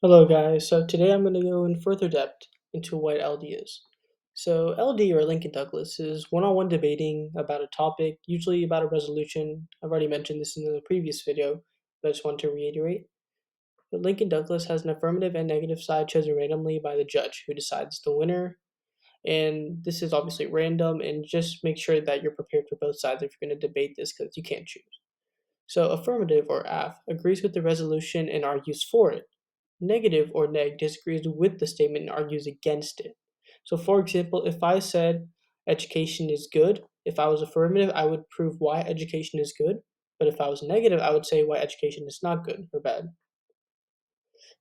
Hello guys, so today I'm going to go in further depth into what LD is. So LD or Lincoln Douglas is one-on-one debating about a topic, usually about a resolution. I've already mentioned this in the previous video, but I just want to reiterate. But Lincoln Douglas has an affirmative and negative side chosen randomly by the judge who decides the winner. And this is obviously random, and just make sure that you're prepared for both sides if you're going to debate this because you can't choose. So affirmative or AF agrees with the resolution and argues for it. Negative or neg disagrees with the statement and argues against it. So, for example, if I said education is good, if I was affirmative, I would prove why education is good. But if I was negative, I would say why education is not good or bad.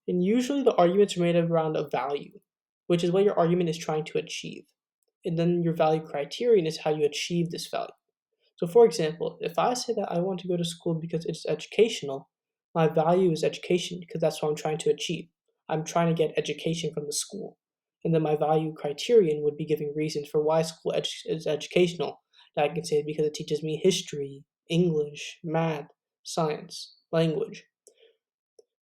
And usually the arguments are made around a value, which is what your argument is trying to achieve. And then your value criterion is how you achieve this value. So, for example, if I say that I want to go to school because it's educational, my value is education because that's what I'm trying to achieve. I'm trying to get education from the school. And then my value criterion would be giving reasons for why school is educational. That I can say because it teaches me history, English, math, science, language.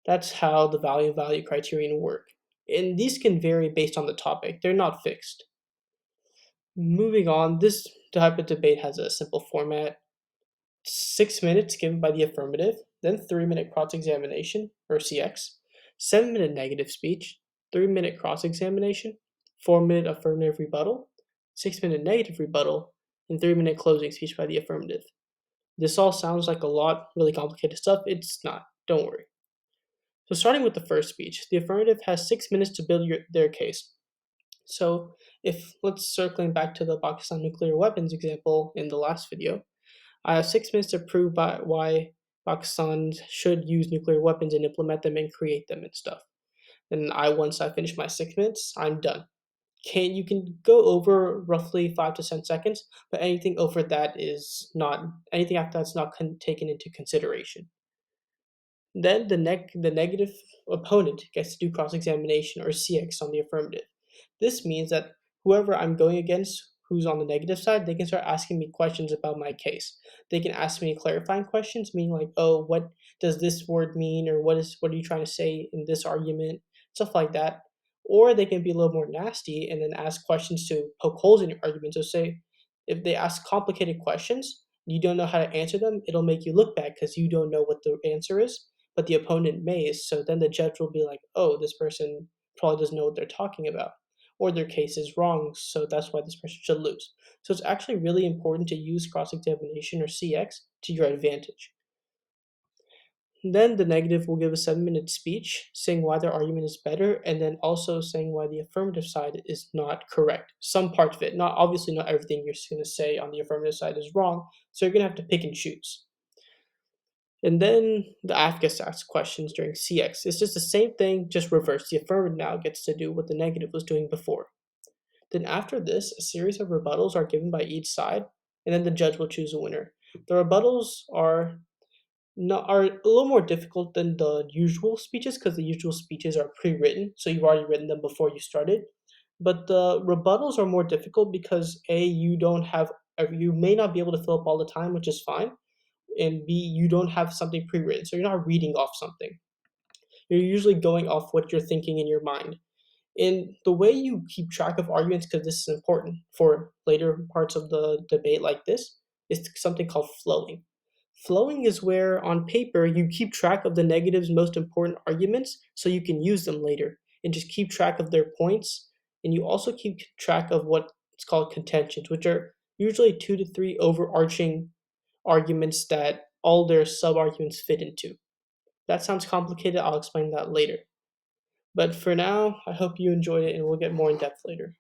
That's how the value criterion work. And these can vary based on the topic. They're not fixed. Moving on, this type of debate has a simple format. 6 minutes given by the affirmative, then 3 minute cross examination, or CX, 7 minute negative speech, 3 minute cross examination, 4 minute affirmative rebuttal, 6 minute negative rebuttal, and 3 minute closing speech by the affirmative. This all sounds like a lot, really complicated stuff. It's not. Don't worry. So, starting with the first speech, the affirmative has 6 minutes to build their case. So, if let's circling back to the Pakistan nuclear weapons example in the last video, I have 6 minutes to prove why Pakistan should use nuclear weapons and implement them and create them and stuff. And once I finish my 6 minutes, I'm done. You can go over roughly 5 to 10 seconds, but anything over that is not anything after that's not taken into consideration. Then the negative opponent gets to do cross examination or CX on the affirmative. This means that whoever I'm going against who's on the negative side, they can start asking me questions about my case. They can ask me clarifying questions, meaning like, oh, what does this word mean, or what are you trying to say in this argument, stuff like that. Or they can be a little more nasty and then ask questions to poke holes in your argument. So say if they ask complicated questions, you don't know how to answer them, it'll make you look bad because you don't know what the answer is, but the opponent may. So then the judge will be like, oh, this person probably doesn't know what they're talking about, or their case is wrong, so that's why this person should lose. So it's actually really important to use cross examination or CX to your advantage. Then the negative will give a 7 minute speech saying why their argument is better, and then also saying why the affirmative side is not correct. Some part of it, not obviously not everything you're going to say on the affirmative side is wrong, so you're going to have to pick and choose. And then the AF gets asked questions during CX. It's just the same thing, just reversed. The affirmative now gets to do what the negative was doing before. Then after this, a series of rebuttals are given by each side, and then the judge will choose a winner. The rebuttals are a little more difficult than the usual speeches because the usual speeches are pre-written, so you've already written them before you started. But the rebuttals are more difficult because A, you may not be able to fill up all the time, which is fine, and B, you don't have something pre-written, so you're not reading off something. You're usually going off what you're thinking in your mind. And the way you keep track of arguments, because this is important for later parts of the debate like this, is something called flowing. Flowing is where on paper you keep track of the negative's most important arguments so you can use them later and just keep track of their points. And you also keep track of what's called contentions, which are usually 2 to 3 overarching arguments that all their sub arguments fit into. That sounds complicated, I'll explain that later. But for now, I hope you enjoyed it and we'll get more in depth later.